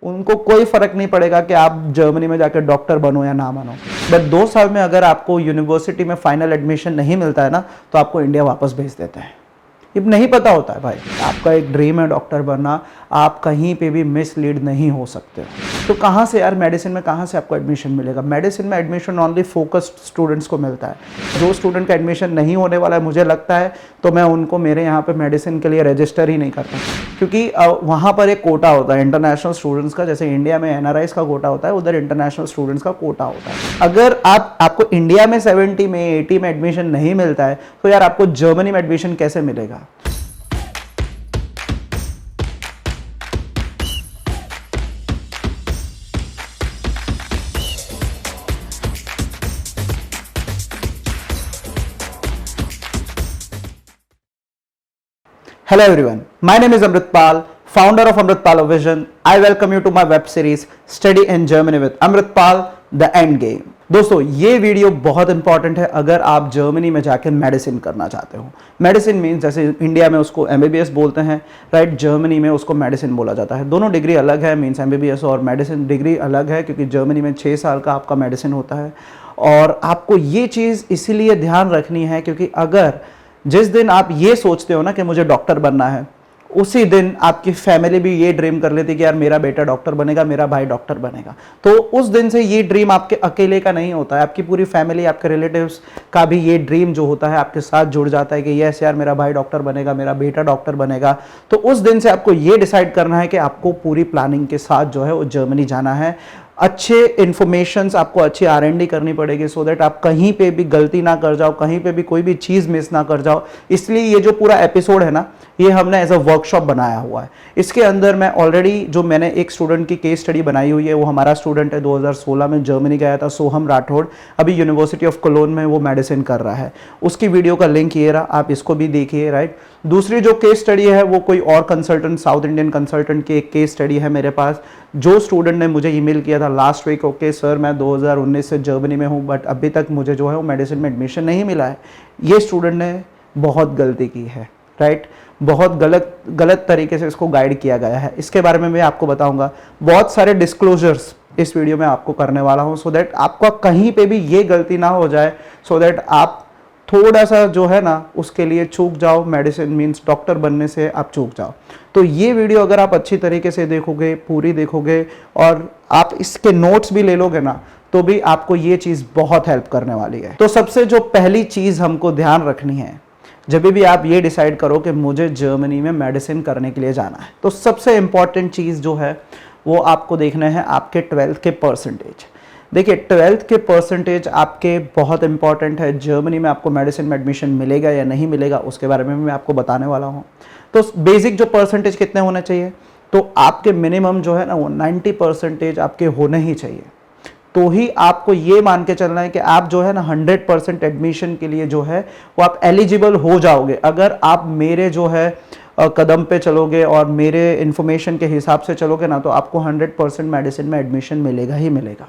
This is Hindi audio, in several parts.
उनको कोई फर्क नहीं पड़ेगा कि आप जर्मनी में जाकर डॉक्टर बनो या ना बनो। बट 2 साल में अगर आपको यूनिवर्सिटी में फाइनल एडमिशन नहीं मिलता है ना, तो आपको इंडिया वापस भेज देते हैं। ये नहीं पता होता है भाई, आपका एक ड्रीम है डॉक्टर बनना, आप कहीं पे भी मिसलीड नहीं हो सकते। तो कहाँ से यार मेडिसिन में कहाँ से आपको एडमिशन मिलेगा? मेडिसिन में एडमिशन ओनली फोकस्ड स्टूडेंट्स को मिलता है। जो स्टूडेंट का एडमिशन नहीं होने वाला है, मुझे लगता है तो मैं उनको मेरे यहाँ पे मेडिसिन के लिए रजिस्टर ही नहीं करता, क्योंकि वहाँ पर एक कोटा होता है इंटरनेशनल स्टूडेंट्स का। जैसे इंडिया में एनआरआईज का कोटा होता है, उधर इंटरनेशनल स्टूडेंट्स का कोटा होता है। अगर आपको इंडिया में 70 में 80 में एडमिशन नहीं मिलता है, तो यार आपको जर्मनी में एडमिशन कैसे मिलेगा? Hello everyone, my name is Amritpal, founder of Amritpal Vision. I welcome you to my web series Study in Germany with Amritpal, The End Game. दोस्तों ये वीडियो बहुत इंपॉर्टेंट है अगर आप जर्मनी में जाकर मेडिसिन करना चाहते हो। मेडिसिन मीन्स जैसे इंडिया में उसको एमबीबीएस बोलते हैं, राइट? जर्मनी में उसको मेडिसिन बोला जाता है। दोनों डिग्री अलग है, मीन्स एमबीबीएस और मेडिसिन डिग्री अलग है, क्योंकि जर्मनी में 6 साल का आपका मेडिसिन होता है। और आपको ये चीज़ इसीलिए ध्यान रखनी है क्योंकि अगर जिस दिन आप ये सोचते हो ना कि मुझे डॉक्टर बनना है, उसी दिन आपकी फैमिली भी ये ड्रीम कर लेती कि यार मेरा बेटा डॉक्टर बनेगा, मेरा भाई डॉक्टर बनेगा, तो उस दिन से ये ड्रीम आपके अकेले का नहीं होता है, आपकी पूरी फैमिली, आपके रिलेटिव्स का भी ये ड्रीम जो होता है आपके साथ जुड़ जाता है कि यस यार मेरा भाई डॉक्टर बनेगा, मेरा बेटा डॉक्टर बनेगा। तो उस दिन से आपको ये डिसाइड करना है कि आपको पूरी प्लानिंग के साथ जो है वो जर्मनी जाना है। अच्छे इन्फॉर्मेशंस आपको अच्छी R&D करनी पड़ेगी, सो दैट आप कहीं पे भी गलती ना कर जाओ, कहीं पे भी कोई भी चीज़ मिस ना कर जाओ। इसलिए ये जो पूरा एपिसोड है ना, ये हमने एज अ वर्कशॉप बनाया हुआ है। इसके अंदर मैं ऑलरेडी जो मैंने एक स्टूडेंट की केस स्टडी बनाई हुई है, वो हमारा स्टूडेंट है, 2016 में जर्मनी गया था, सोहम राठौड़। अभी यूनिवर्सिटी ऑफ कोलोन में वो मेडिसिन कर रहा है। उसकी वीडियो का लिंक ये रहा, आप इसको भी देखिए, राइट? दूसरी जो केस स्टडी है वो कोई और कंसल्टेंट, साउथ इंडियन कंसल्टेंट की एक केस स्टडी है मेरे पास। जो स्टूडेंट ने मुझे ईमेल किया था लास्ट वीक, ओके सर मैं 2019 से जर्मनी में हूँ, बट अभी तक मुझे जो है वो मेडिसिन में एडमिशन नहीं मिला है। ये स्टूडेंट ने बहुत गलती की है, राइट? बहुत गलत तरीके से इसको गाइड किया गया है। इसके बारे में मैं आपको बताऊंगा। बहुत सारे डिस्क्लोजर्स इस वीडियो में आपको करने वाला हूँ, सो दैट आपका कहीं पे भी ये गलती ना हो जाए, सो दैट आप थोड़ा सा जो है ना उसके लिए चूक जाओ, मेडिसिन मीन्स डॉक्टर बनने से आप चूक जाओ। तो ये वीडियो अगर आप अच्छी तरीके से देखोगे, पूरी देखोगे और आप इसके नोट्स भी ले लोगे ना, तो भी आपको ये चीज़ बहुत हेल्प करने वाली है। तो सबसे जो पहली चीज़ हमको ध्यान रखनी है जब भी आप ये डिसाइड करो कि मुझे जर्मनी में मेडिसिन करने के लिए जाना है, तो सबसे इंपॉर्टेंट चीज़ जो है वो आपको देखना है आपके 12th के परसेंटेज। देखिए 12th के परसेंटेज आपके बहुत इंपॉर्टेंट है। जर्मनी में आपको मेडिसिन में एडमिशन मिलेगा या नहीं मिलेगा, उसके बारे में मैं आपको बताने वाला हूँ। तो बेसिक जो परसेंटेज कितने होने चाहिए, तो आपके मिनिमम जो है ना वो 90 परसेंटेज आपके होने ही चाहिए। तो ही आपको ये मान के चलना है कि आप जो है ना 100% एडमिशन के लिए जो है वो आप एलिजिबल हो जाओगे। अगर आप मेरे जो है कदम पे चलोगे और मेरे इन्फॉर्मेशन के हिसाब से चलोगे ना, तो आपको 100% मेडिसिन में एडमिशन मिलेगा ही मिलेगा।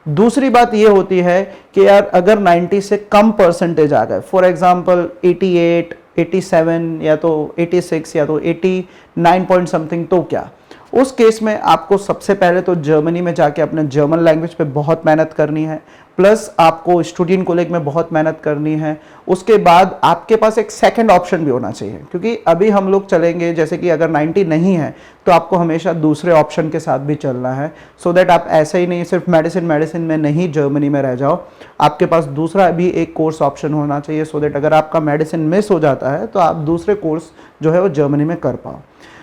दूसरी बात ये होती है कि यार अगर 90 से कम परसेंटेज आ गए, फॉर एग्जांपल 88, 87 या तो 86 या तो 89 पॉइंट समथिंग, तो क्या उस केस में आपको सबसे पहले तो जर्मनी में जाके अपने जर्मन लैंग्वेज पे बहुत मेहनत करनी है, प्लस आपको स्टूडेंट कॉलेज में बहुत मेहनत करनी है। उसके बाद आपके पास एक सेकंड ऑप्शन भी होना चाहिए, क्योंकि अभी हम लोग चलेंगे जैसे कि अगर 90 नहीं है तो आपको हमेशा दूसरे ऑप्शन के साथ भी चलना है, सो दैट आप ऐसे ही नहीं सिर्फ मेडिसिन में नहीं जर्मनी में रह जाओ। आपके पास दूसरा भी एक कोर्स ऑप्शन होना चाहिए, सो दैट अगर आपका मेडिसिन मिस हो जाता है तो आप दूसरे कोर्स जो है वो जर्मनी में कर पाओ।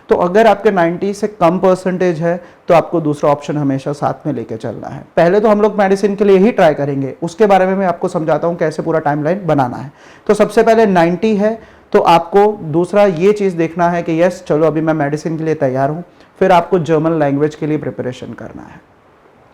तो अगर आपके 90 से कम परसेंटेज है तो आपको दूसरा ऑप्शन हमेशा साथ में लेके चलना है। पहले तो हम लोग मेडिसिन के लिए ही ट्राई करेंगे, उसके बारे में मैं आपको समझाता हूँ कैसे पूरा टाइमलाइन बनाना है। तो सबसे पहले 90 है तो आपको दूसरा ये चीज़ देखना है कि यस चलो अभी मैं मेडिसिन के लिए तैयार हूँ। फिर आपको जर्मन लैंग्वेज के लिए प्रिपरेशन करना है।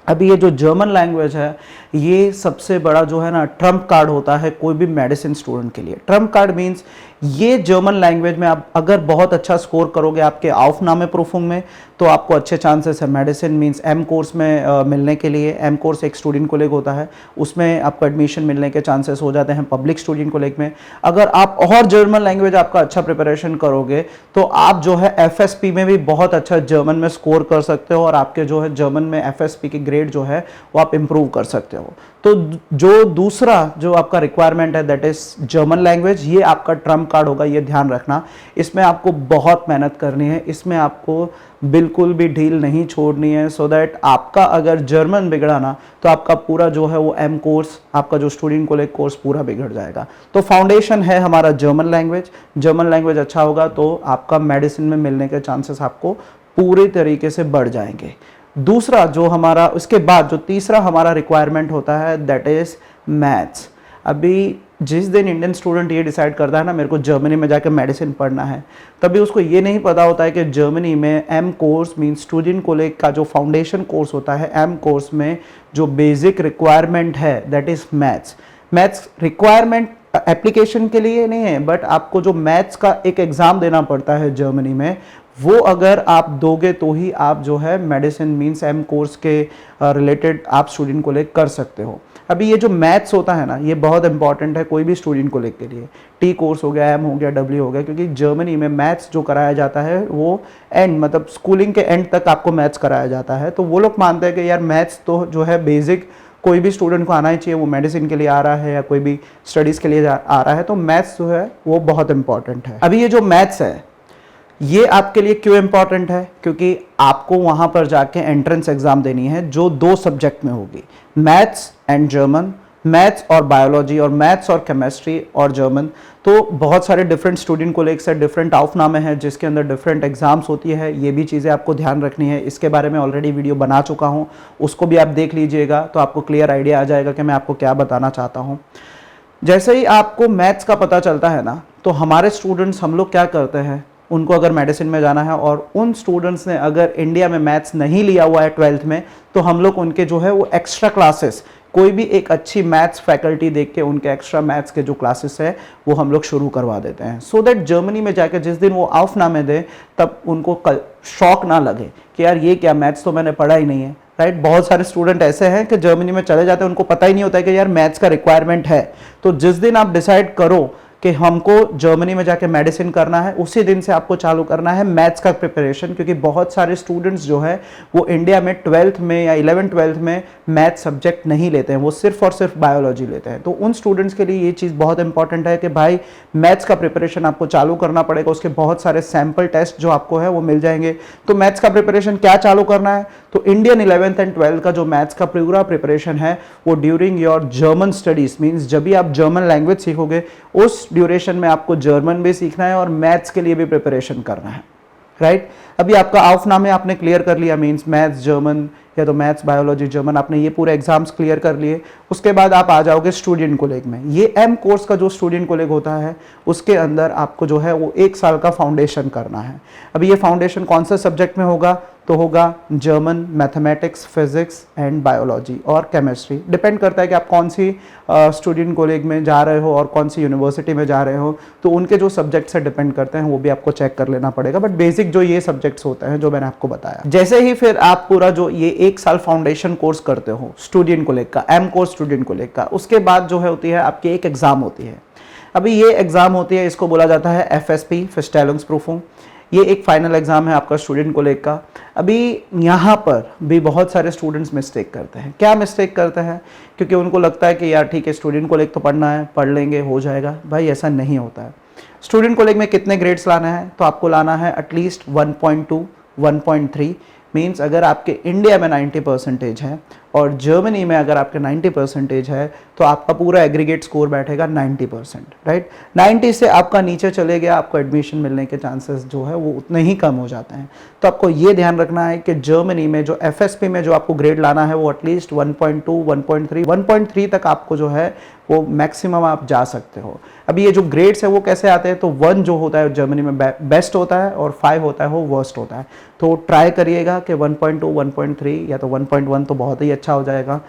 अभी ये जो जर्मन लैंग्वेज है ये सबसे बड़ा जो है ना ट्रम्प कार्ड होता है कोई भी मेडिसिन स्टूडेंट के लिए। ट्रम्प कार्ड मीन्स ये जर्मन लैंग्वेज में आप अगर बहुत अच्छा स्कोर करोगे आपके aufnahme प्रूफिंग में, तो आपको अच्छे चांसेस है मेडिसिन मींस एम कोर्स में मिलने के लिए। एम कोर्स एक स्टूडेंट कोलेग होता है, उसमें आपको एडमिशन मिलने के चांसेस हो जाते हैं पब्लिक स्टूडेंट कोलेग में। अगर आप और जर्मन लैंग्वेज आपका अच्छा प्रिपरेशन करोगे तो आप जो है एफएसपी में भी बहुत अच्छा जर्मन में स्कोर कर सकते हो, और आपके जो है जर्मन में एफएसपी की ग्रेड जो है वो आप इंप्रूव कर सकते हो। तो जो दूसरा जो आपका रिक्वायरमेंट है दैट इज जर्मन लैंग्वेज, ये आपका ट्रम्प कार्ड होगा, ये ध्यान रखना। इसमें आपको बहुत मेहनत करनी है, इसमें आपको बिल्कुल भी ढील नहीं छोड़नी है, सो दैट आपका अगर जर्मन बिगड़ा ना तो आपका पूरा जो है वो एम कोर्स, आपका जो स्टूडेंट कोलेज कोर्स पूरा बिगड़ जाएगा। तो फाउंडेशन है हमारा जर्मन लैंग्वेज। जर्मन लैंग्वेज अच्छा होगा तो आपका मेडिसिन में मिलने के चांसेस आपको पूरे तरीके से बढ़ जाएंगे। दूसरा जो हमारा, उसके बाद जो तीसरा हमारा रिक्वायरमेंट होता है दैट इज मैथ्स। अभी जिस दिन इंडियन स्टूडेंट ये डिसाइड करता है ना मेरे को जर्मनी में जाकर मेडिसिन पढ़ना है, तभी उसको ये नहीं पता होता है कि जर्मनी में M course mean student college का जो फाउंडेशन कोर्स होता है, एम कोर्स में जो बेसिक रिक्वायरमेंट है that is maths. Maths requirement application के लिए नहीं है, बट आपको जो मैथ्स का एक एग्जाम देना पड़ता है जर्मनी में, वो अगर आप दोगे तो ही आप जो है मेडिसिन मींस एम कोर्स के रिलेटेड आप स्टूडेंट कोलेज कर सकते हो। अभी ये जो मैथ्स होता है ना, ये बहुत इंपॉर्टेंट है कोई भी स्टूडेंट कोलेज के लिए। टी कोर्स हो गया, एम हो गया, डब्ल्यू हो गया, क्योंकि जर्मनी में मैथ्स जो कराया जाता है वो एंड मतलब स्कूलिंग के एंड तक आपको मैथ्स कराया जाता है। तो वो लोग मानते हैं कि यार मैथ्स तो जो है बेसिक कोई भी स्टूडेंट को आना ही चाहिए, वो मेडिसिन के लिए आ रहा है या कोई भी स्टडीज़ के लिए आ रहा है, तो मैथ्स जो है वो बहुत इंपॉर्टेंट है। अभी ये जो मैथ्स है ये आपके लिए क्यों इंपॉर्टेंट है, क्योंकि आपको वहां पर जाके एंट्रेंस एग्जाम देनी है जो 2 सब्जेक्ट में होगी, मैथ्स एंड जर्मन, मैथ्स और बायोलॉजी, और मैथ्स और केमिस्ट्री और जर्मन। तो बहुत सारे डिफरेंट स्टूडेंट कोलेज से डिफरेंट aufnahme है जिसके अंदर डिफरेंट एग्जाम्स होती है। ये भी चीज़ें आपको ध्यान रखनी है, इसके बारे में ऑलरेडी वीडियो बना चुका हूँ, उसको भी आप देख लीजिएगा तो आपको क्लियर आइडिया आ जाएगा कि मैं आपको क्या बताना चाहता हूँ। जैसे ही आपको मैथ्स का पता चलता है ना, तो हमारे स्टूडेंट्स, हम लोग क्या करते हैं, उनको अगर मेडिसिन में जाना है और उन स्टूडेंट्स ने अगर इंडिया में मैथ्स नहीं लिया हुआ है 12th में, तो हम लोग उनके जो है वो एक्स्ट्रा क्लासेस, कोई भी एक अच्छी मैथ्स फैकल्टी देख के उनके एक्स्ट्रा मैथ्स के जो क्लासेस है वो हम लोग शुरू करवा देते हैं, सो दैट जर्मनी में जाकर जिस दिन वो aufnahme दे तब उनको शौक ना लगे कि यार ये क्या, मैथ्स तो मैंने पढ़ा ही नहीं है। राइट, बहुत सारे स्टूडेंट ऐसे हैं कि जर्मनी में चले जाते हैं, उनको पता ही नहीं होता है कि यार मैथ्स का रिक्वायरमेंट है। तो जिस दिन आप डिसाइड करो कि हमको जर्मनी में जाके मेडिसिन करना है, उसी दिन से आपको चालू करना है मैथ्स का प्रिपरेशन, क्योंकि बहुत सारे स्टूडेंट्स जो है वो इंडिया में 12th में या 11th 12th में मैथ्स सब्जेक्ट नहीं लेते हैं, वो सिर्फ और सिर्फ बायोलॉजी लेते हैं। तो उन स्टूडेंट्स के लिए ये चीज़ बहुत इंपॉर्टेंट है कि भाई मैथ्स का प्रिपरेशन आपको चालू करना पड़ेगा। उसके बहुत सारे सैम्पल टेस्ट जो आपको है वो मिल जाएंगे। तो मैथ्स का प्रिपरेशन क्या चालू करना है, तो इंडियन 11th एंड 12th का जो मैथ्स का पूरा प्रिपरेशन है वो during your German studies, means जब भी आप जर्मन लैंग्वेज सीखोगे उस ड्यूरेशन में आपको जर्मन भी सीखना है और मैथ्स के लिए भी प्रिपरेशन करना है। राइट, अभी आपका aufnahme आपने क्लियर कर लिया, मीन्स मैथ्स जर्मन या तो मैथ्स बायोलॉजी जर्मन, आपने ये पूरे एग्जाम्स क्लियर कर लिए। उसके बाद आप आ जाओगे स्टूडेंट कोलेज में। ये एम कोर्स का जो स्टूडेंट कोलेज होता है उसके अंदर आपको जो है वो 1 साल का फाउंडेशन करना है। अभी ये फाउंडेशन कौन से सब्जेक्ट में होगा, तो होगा German, mathematics, physics and biology और केमिस्ट्री। डिपेंड करता है कि आप कौन सी स्टूडेंट कोलेज में जा रहे हो और कौन सी यूनिवर्सिटी में जा रहे हो, तो उनके जो सब्जेक्ट्स से डिपेंड करते हैं वो भी आपको चेक कर लेना पड़ेगा। बट बेसिक जो ये सब्जेक्ट्स होते हैं जो मैंने आपको बताया, जैसे ही फिर आप पूरा जो ये 1 साल फाउंडेशन कोर्स करते हो स्टूडेंट कोलेज का, एम कोर्स स्टूडेंट कोलेज का, उसके बाद जो है होती है आपकी एक एग्जाम होती है। अभी ये एग्जाम होती है, इसको बोला जाता है FSP, Verstellungsprüfung। ये एक फाइनल एग्जाम है आपका स्टूडेंट कोलेज का। अभी यहाँ पर भी बहुत सारे स्टूडेंट्स मिस्टेक करते हैं। क्या मिस्टेक करते हैं, क्योंकि उनको लगता है कि यार ठीक है स्टूडेंट कोलेज तो पढ़ना है, पढ़ लेंगे हो जाएगा। भाई ऐसा नहीं होता है। स्टूडेंट कोलेज में कितने ग्रेड्स लाना है, तो आपको लाना है एटलीस्ट 1.2, 1.3। मीन्स अगर आपके इंडिया में 90% है और जर्मनी में अगर आपके 90% है तो आपका पूरा एग्रीगेट स्कोर बैठेगा 90%। राइट, 90 से आपका नीचे चले गया, आपको एडमिशन मिलने के चांसेस जो है वो उतने ही कम हो जाते हैं। तो आपको ये ध्यान रखना है कि जर्मनी में जो FSP में जो आपको ग्रेड लाना है वो एटलीस्ट 1.2, 1.3, 1.3 तक आपको जो है वो मैक्सिमम आप जा सकते हो। अभी ये जो ग्रेड्स है वो कैसे आते हैं, तो 1 जो होता है जर्मनी में बेस्ट होता है और 5 होता है वो वर्स्ट होता है। तो ट्राई करिएगा कि 1.2, 1.3 या तो 1.1 तो बहुत ही अच्छा हो जाएगा।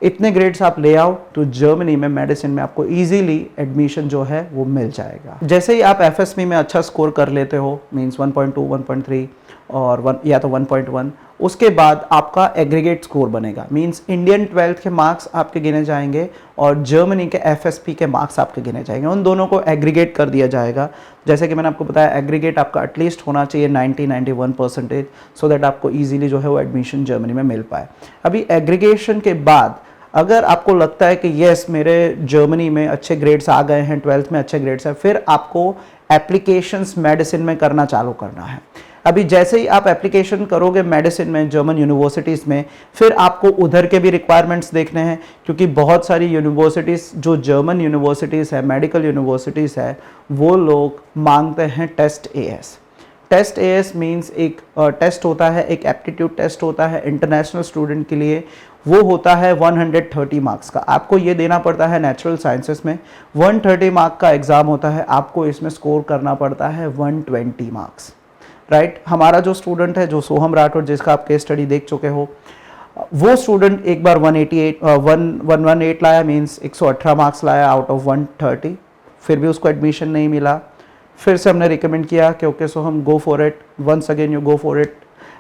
इतने ग्रेड्स आप ले आओ तो जर्मनी में मेडिसिन में आपको इजीली एडमिशन जो है वो मिल जाएगा। जैसे ही आप एफएसपी में अच्छा स्कोर कर लेते हो, मींस 1.2, 1.3 और 1 या तो 1.1, उसके बाद आपका एग्रीगेट स्कोर बनेगा। मींस इंडियन 12th के मार्क्स आपके गिने जाएंगे और जर्मनी के एफएसपी के मार्क्स आपके गिने जाएंगे। उन दोनों को एग्रीगेट कर दिया जाएगा। जैसे कि मैंने आपको बताया, एग्रीगेट आपका एटलीस्ट होना चाहिए 90-91%, सो दैट आपको ईजिली जो है वो एडमिशन जर्मनी में मिल पाए। अभी एग्रीगेशन के बाद अगर आपको लगता है कि यस मेरे जर्मनी में अच्छे ग्रेड्स आ गए हैं, 12th में अच्छे ग्रेड्स हैं, फिर आपको एप्लीकेशंस मेडिसिन में करना चालू करना है। अभी जैसे ही आप एप्लीकेशन करोगे मेडिसिन में जर्मन यूनिवर्सिटीज़ में, फिर आपको उधर के भी रिक्वायरमेंट्स देखने हैं, क्योंकि बहुत सारी यूनिवर्सिटीज़ जो जर्मन यूनिवर्सिटीज़ है, मेडिकल यूनिवर्सिटीज़ है, वो लोग मांगते हैं test AS. Test AS means एक टेस्ट होता है, एक एप्टीट्यूड टेस्ट होता है इंटरनेशनल स्टूडेंट के लिए। वो होता है 130 मार्क्स का। आपको ये देना पड़ता है नेचुरल साइंसेस में 130 मार्क का एग्ज़ाम होता है, आपको इसमें स्कोर करना पड़ता है 120 मार्क्स, राइट। हमारा जो स्टूडेंट है, जो सोहम राठौर, जिसका आप केस स्टडी देख चुके हो, वो स्टूडेंट एक बार 118 लाया, मीन्स 118 मार्क्स लाया आउट ऑफ 130, फिर भी उसको एडमिशन नहीं मिला। फिर से हमने रिकमेंड किया कि ओके सो हम go for it, once again you go for it,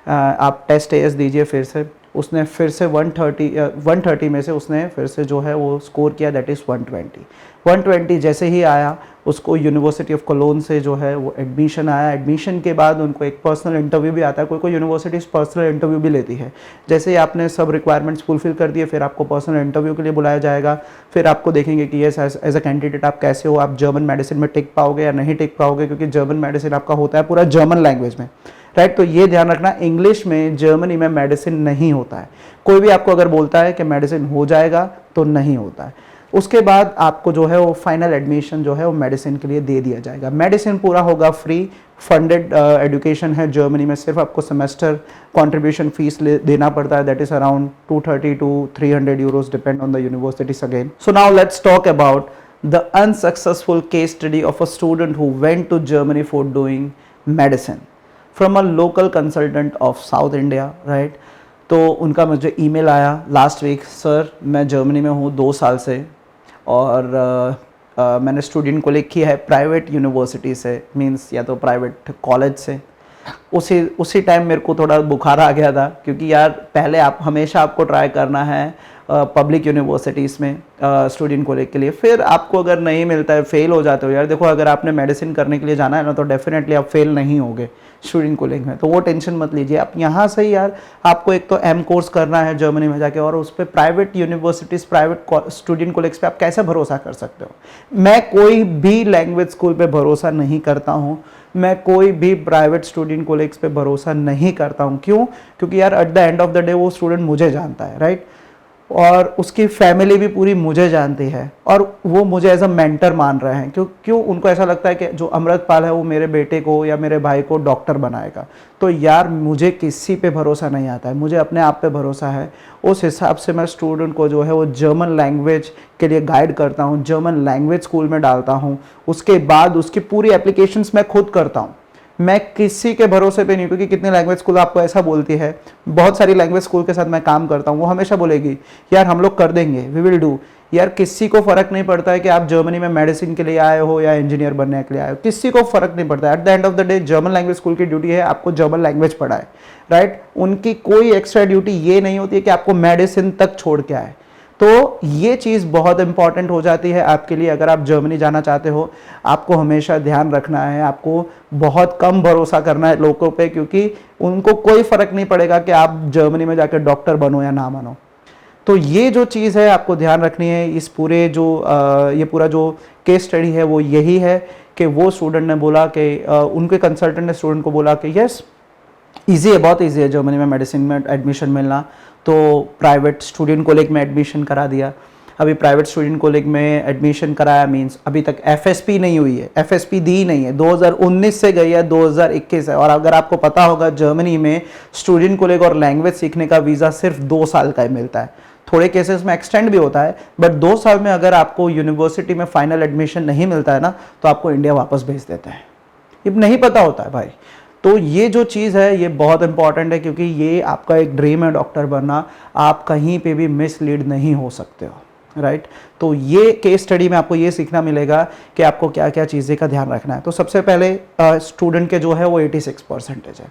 आप टेस्ट एएस दीजिए फिर से। उसने फिर से 130 में से उसने फिर से जो है वो स्कोर किया, दैट इज़ 120। जैसे ही आया, उसको यूनिवर्सिटी ऑफ कोलोन से जो है वो एडमिशन आया। एडमिशन के बाद उनको एक पर्सनल इंटरव्यू भी आता है, कोई यूनिवर्सिटीज़ पर्सनल इंटरव्यू भी लेती है। जैसे ही आपने सब रिक्वायरमेंट्स फुलफिल कर दिए, फिर आपको पर्सनल इंटरव्यू के लिए बुलाया जाएगा। फिर आपको देखेंगे कि ये एज अ कैंडिडेट आप कैसे हो, आप जर्मन मेडिसिन में टिक पाओगे या नहीं टिक पाओगे, क्योंकि जर्मन मेडिसिन आपका होता है पूरा जर्मन लैंग्वेज में, राइट। तो ये ध्यान रखना, इंग्लिश में जर्मनी में मेडिसिन नहीं होता है। कोई भी आपको अगर बोलता है कि मेडिसिन हो जाएगा, तो नहीं होता है। उसके बाद आपको जो है वो फाइनल एडमिशन जो है वो मेडिसिन के लिए दे दिया जाएगा। मेडिसिन पूरा होगा फ्री, फंडेड एजुकेशन है जर्मनी में। सिर्फ आपको सेमेस्टर कंट्रीब्यूशन फीस देना पड़ता है, that is around 230 to 300 euros, depend on the universities again. So now let's talk about the unsuccessful case study of a student who went to Germany for doing medicine from a local consultant of South India, right? तो उनका मुझे ईमेल आया लास्ट वीक, सर मैं जर्मनी में हूँ 2 साल से और मैंने स्टूडेंट को लिखी है प्राइवेट यूनिवर्सिटी से, मींस या तो प्राइवेट कॉलेज से। उसी टाइम मेरे को थोड़ा बुखार आ गया था, क्योंकि यार पहले आप हमेशा आपको ट्राई करना है पब्लिक यूनिवर्सिटीज़ में स्टूडेंट कॉलेज के लिए। फिर आपको अगर नहीं मिलता है, फेल हो जाते हो यार। देखो अगर आपने मेडिसिन करने के लिए जाना है ना, तो डेफिनेटली आप फेल नहीं होगे स्टूडेंट कॉलेज में, तो वो टेंशन मत लीजिए। आप यहाँ से ही यार आपको एक तो एम कोर्स करना है जर्मनी में जाके, और उस पर private universities, private student college पे आप कैसे भरोसा कर सकते हो। मैं कोई भी लैंग्वेज स्कूल पे भरोसा नहीं करता हूँ, मैं कोई भी प्राइवेट स्टूडेंट कॉलेज पे भरोसा नहीं करता हूँ। क्यों? क्योंकि यार at the end of the day वो स्टूडेंट मुझे जानता है, राइट, और उसकी फैमिली भी पूरी मुझे जानती है, और वो मुझे एज अ मेंटर मान रहे हैं। क्यों उनको ऐसा लगता है कि जो अमृतपाल है वो मेरे बेटे को या मेरे भाई को डॉक्टर बनाएगा। तो यार मुझे किसी पे भरोसा नहीं आता है, मुझे अपने आप पे भरोसा है। उस हिसाब से मैं स्टूडेंट को जो है वो जर्मन लैंग्वेज के लिए गाइड करता हूँ, जर्मन लैंग्वेज स्कूल में डालता हूँ। उसके बाद उसकी पूरी एप्लीकेशंस मैं खुद करता हूँ, मैं किसी के भरोसे पे नहीं। क्योंकि कितनी लैंग्वेज स्कूल आपको ऐसा बोलती है, बहुत सारी लैंग्वेज स्कूल के साथ मैं काम करता हूँ, वो हमेशा बोलेगी यार हम लोग कर देंगे, वी विल डू। यार किसी को फर्क नहीं पड़ता है कि आप जर्मनी में मेडिसिन के लिए आए हो या इंजीनियर बनने के लिए आए हो, किसी को फर्क नहीं पड़ता। At the end of the day German language school की ड्यूटी है आपको जर्मन लैंग्वेज पढ़ाए, राइट। उनकी कोई एक्स्ट्रा ड्यूटी ये नहीं होती है कि आपको मेडिसिन तक छोड़ के आए। तो ये चीज़ बहुत इंपॉर्टेंट हो जाती है आपके लिए। अगर आप जर्मनी जाना चाहते हो, आपको हमेशा ध्यान रखना है, आपको बहुत कम भरोसा करना है लोगों पे, क्योंकि उनको कोई फ़र्क नहीं पड़ेगा कि आप जर्मनी में जाकर डॉक्टर बनो या ना बनो। तो ये जो चीज़ है आपको ध्यान रखनी है। इस पूरे जो ये पूरा जो केस स्टडी है वो यही है कि वो स्टूडेंट ने बोला कि उनके कंसल्टेंट ने स्टूडेंट को बोला कि यस ईजी है, बहुत ईजी है जर्मनी में मेडिसिन में एडमिशन मिलना। तो प्राइवेट स्टूडेंट कॉलेज में एडमिशन करा दिया। अभी प्राइवेट स्टूडेंट कॉलेज में एडमिशन कराया, मींस अभी तक एफएसपी नहीं हुई है, एफएसपी दी नहीं है, 2019 से गई है, 2021 है। और अगर आपको पता होगा जर्मनी में स्टूडेंट कॉलेज और लैंग्वेज सीखने का वीज़ा सिर्फ 2 साल का ही मिलता है। थोड़े केसेस में एक्सटेंड भी होता है, बट 2 साल में अगर आपको यूनिवर्सिटी में फाइनल एडमिशन नहीं मिलता है ना, तो आपको इंडिया वापस भेज देते हैं। ये नहीं पता होता है भाई। तो ये जो चीज़ है ये बहुत इंपॉर्टेंट है, क्योंकि ये आपका एक ड्रीम है डॉक्टर बनना, आप कहीं पे भी मिसलीड नहीं हो सकते हो, राइट। तो ये केस स्टडी में आपको ये सीखना मिलेगा कि आपको क्या क्या चीज़ें का ध्यान रखना है। तो सबसे पहले स्टूडेंट के जो है वो 86% है।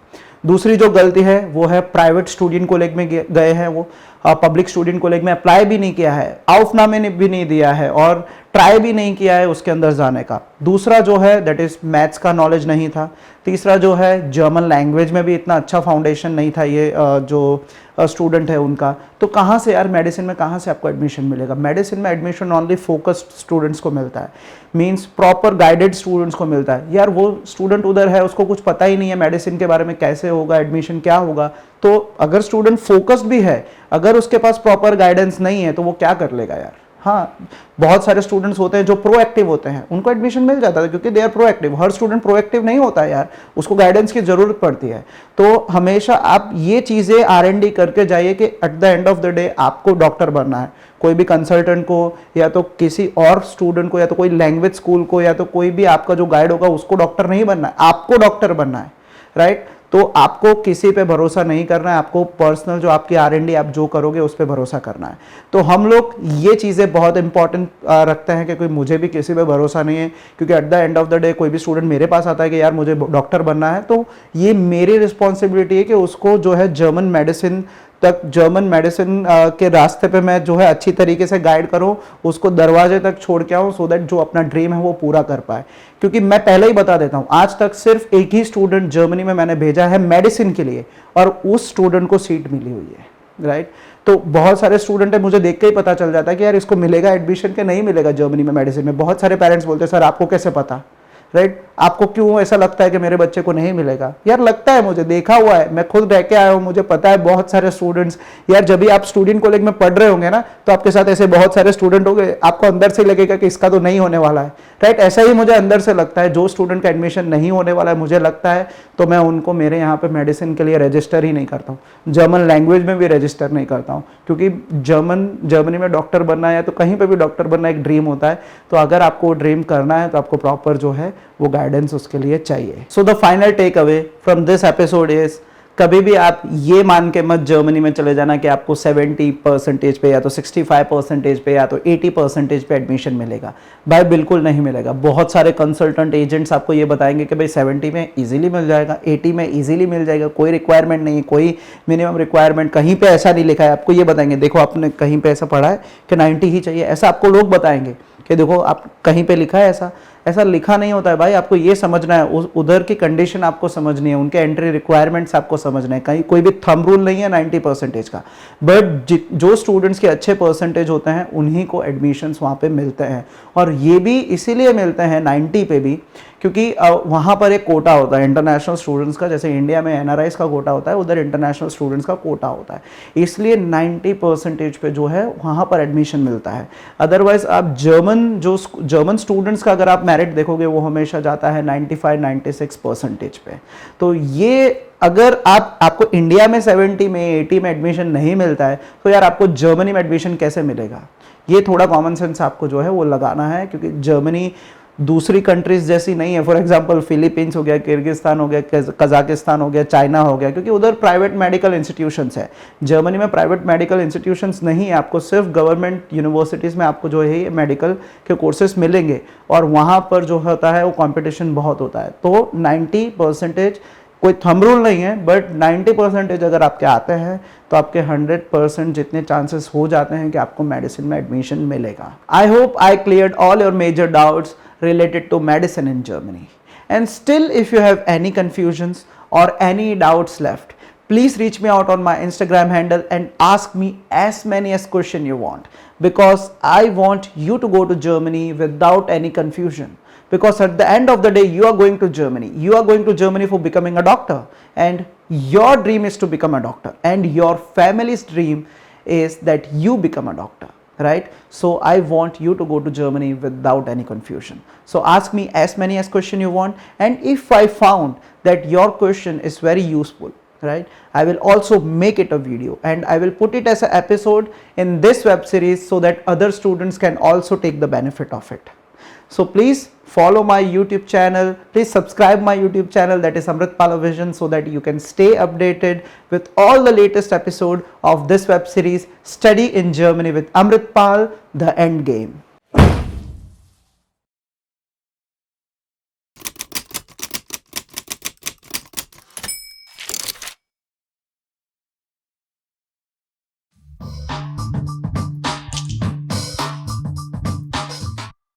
दूसरी जो गलती है वो है प्राइवेट स्टूडेंट कॉलेज में गए हैं, वो पब्लिक स्टूडेंट कॉलेज में अप्लाई भी नहीं किया है, आउफनामे ने भी नहीं दिया है और ट्राई भी नहीं किया है उसके अंदर जाने का। दूसरा जो है दैट इज मैथ्स का नॉलेज नहीं था। तीसरा जो है जर्मन लैंग्वेज में भी इतना अच्छा फाउंडेशन नहीं था ये जो स्टूडेंट है उनका। तो कहाँ से यार मेडिसिन में कहाँ से आपको एडमिशन मिलेगा? मेडिसिन में एडमिशन ओनली फोकस्ड स्टूडेंट्स को मिलता है, मींस प्रॉपर गाइडेड स्टूडेंट्स को मिलता है। यार वो स्टूडेंट उधर है, उसको कुछ पता ही नहीं है मेडिसिन के बारे में, कैसे होगा एडमिशन, क्या होगा। तो अगर स्टूडेंट फोकस्ड भी है, अगर उसके पास प्रॉपर गाइडेंस नहीं है तो वो क्या कर लेगा यार। हाँ, बहुत सारे स्टूडेंट्स होते हैं जो प्रोएक्टिव होते हैं, उनको एडमिशन मिल जाता है क्योंकि दे आर प्रोएक्टिव। हर स्टूडेंट प्रोएक्टिव नहीं होता है यार, उसको गाइडेंस की जरूरत पड़ती है। तो हमेशा आप ये चीज़ें R&D करके जाइए कि at the end of the day आपको डॉक्टर बनना है। कोई भी कंसल्टेंट को या तो किसी और स्टूडेंट को या तो कोई लैंग्वेज स्कूल को या तो कोई भी आपका जो गाइड होगा उसको डॉक्टर नहीं बनना है, आपको डॉक्टर बनना है, राइट। तो आपको किसी पे भरोसा नहीं करना है, आपको पर्सनल जो आपकी R&D आप जो करोगे उस पे भरोसा करना है। तो हम लोग ये चीज़ें बहुत इंपॉर्टेंट रखते हैं कि कोई मुझे भी किसी पे भरोसा नहीं है, क्योंकि at the end of the day कोई भी स्टूडेंट मेरे पास आता है कि यार मुझे डॉक्टर बनना है, तो ये मेरी रिस्पॉन्सिबिलिटी है कि उसको जो है जर्मन मेडिसिन के रास्ते पे मैं जो है अच्छी तरीके से गाइड करूं, उसको दरवाजे तक छोड़ के आऊं, सो दैट जो अपना ड्रीम है वो पूरा कर पाए। क्योंकि मैं पहले ही बता देता हूं, आज तक सिर्फ एक ही स्टूडेंट जर्मनी में मैंने भेजा है मेडिसिन के लिए और उस स्टूडेंट को सीट मिली हुई है, राइट। तो बहुत सारे स्टूडेंट है, मुझे देख के ही पता चल जाता है कि यार इसको मिलेगा एडमिशन के नहीं मिलेगा जर्मनी में मेडिसिन में। बहुत सारे पेरेंट्स बोलते हैं सर आपको कैसे पता, राइट, आपको क्यों ऐसा लगता है कि मेरे बच्चे को नहीं मिलेगा? यार लगता है, मुझे देखा हुआ है, मैं खुद रह के आया हूँ, मुझे पता है। बहुत सारे स्टूडेंट्स, यार जब भी आप स्टूडेंट कॉलेज में पढ़ रहे होंगे ना, तो आपके साथ ऐसे बहुत सारे स्टूडेंट होंगे, आपको अंदर से लगेगा कि इसका तो नहीं होने वाला है, राइट। ऐसा ही मुझे अंदर से लगता है, जो स्टूडेंट का एडमिशन नहीं होने वाला है मुझे लगता है, तो मैं उनको मेरे यहाँ पे मेडिसिन के लिए रजिस्टर ही नहीं करता हूँ, जर्मन लैंग्वेज में भी रजिस्टर नहीं करता हूँ, क्योंकि जर्मनी में डॉक्टर बनना है तो कहीं पर भी डॉक्टर बनना एक ड्रीम होता है। तो अगर आपको ड्रीम करना है तो आपको प्रॉपर जो है वो गाइडेंस उसके लिए चाहिए। So the final takeaway from this episode is, कभी भी आप ये मान के मत जर्मनी में चले जाना कि आपको 70% पे या तो 65% पे या तो 80% पे एडमिशन मिलेगा। भाई बिल्कुल नहीं मिलेगा। बहुत सारे कंसल्टेंट एजेंट्स आपको ये बताएंगे कि भाई 70 में इजीली मिल जाएगा, 80 में इजीली मिल जाएगा, कोई रिक्वायरमेंट नहीं, कोई मिनिमम रिक्वायरमेंट कहीं पे ऐसा नहीं लिखा है। आपको ये बताएंगे देखो आपने कहीं पे ऐसा पढ़ा है कि 90 ही चाहिए, ऐसा आपको लोग बताएंगे कि देखो आप कहीं पे लिखा है, ऐसा लिखा नहीं होता है भाई। आपको ये समझना है, उधर की कंडीशन आपको समझनी है, उनके एंट्री रिक्वायरमेंट्स आपको समझना है। कहीं कोई भी थंब रूल नहीं है 90% का, बट जो स्टूडेंट्स के अच्छे परसेंटेज होते हैं उन्हीं को एडमिशन्स वहाँ पे मिलते हैं। और ये भी इसीलिए मिलते हैं 90 पे भी, क्योंकि वहाँ पर एक कोटा होता है इंटरनेशनल स्टूडेंट्स का, जैसे इंडिया में NRIs का कोटा होता है, उधर इंटरनेशनल स्टूडेंट्स का कोटा होता है, इसलिए 90% पे जो है वहाँ पर एडमिशन मिलता है। अदरवाइज आप जर्मन स्टूडेंट्स का अगर आप मेरिट देखोगे वो हमेशा जाता है 95-96% पे। तो ये अगर आपको इंडिया में 70 में 80 में एडमिशन नहीं मिलता है तो यार आपको जर्मनी में एडमिशन कैसे मिलेगा? ये थोड़ा कॉमन सेंस आपको जो है वो लगाना है, क्योंकि जर्मनी दूसरी कंट्रीज जैसी नहीं है। फॉर एग्जांपल फिलीपींस हो गया, किर्गिस्तान हो गया, कजाकिस्तान हो गया, चाइना हो गया, क्योंकि उधर प्राइवेट मेडिकल इंस्टीट्यूशंस है। जर्मनी में प्राइवेट मेडिकल इंस्टीट्यूशंस नहीं है, आपको सिर्फ गवर्नमेंट यूनिवर्सिटीज़ में आपको जो है ये मेडिकल के कोर्सेज मिलेंगे, और वहाँ पर जो होता है वो कॉम्पिटिशन बहुत होता है। तो 90% कोई थंब रूल नहीं है, बट 90% अगर आपके आते हैं तो आपके 100% जितने चांसेस हो जाते हैं कि आपको मेडिसिन में एडमिशन मिलेगा। I hope I cleared all your major doubts related to medicine in Germany. And still, if you have any confusions or any doubts left, please reach me out on my Instagram handle and ask me as many as question you want, because I want you to go to Germany without any confusion. Because at the end of the day, you are going to Germany. You are going to Germany for becoming a doctor, and your dream is to become a doctor, and your family's dream is that you become a doctor. Right? So I want you to go to Germany without any confusion. So ask me as many as question you want, and if I found that your question is very useful, right, I will also make it a video and I will put it as an episode in this web series so that other students can also take the benefit of it. So please follow my YouTube channel. Please subscribe my YouTube channel, that is Amritpal Vision, so that you can stay updated with all the latest episode of this web series Study in Germany with Amritpal, the End Game.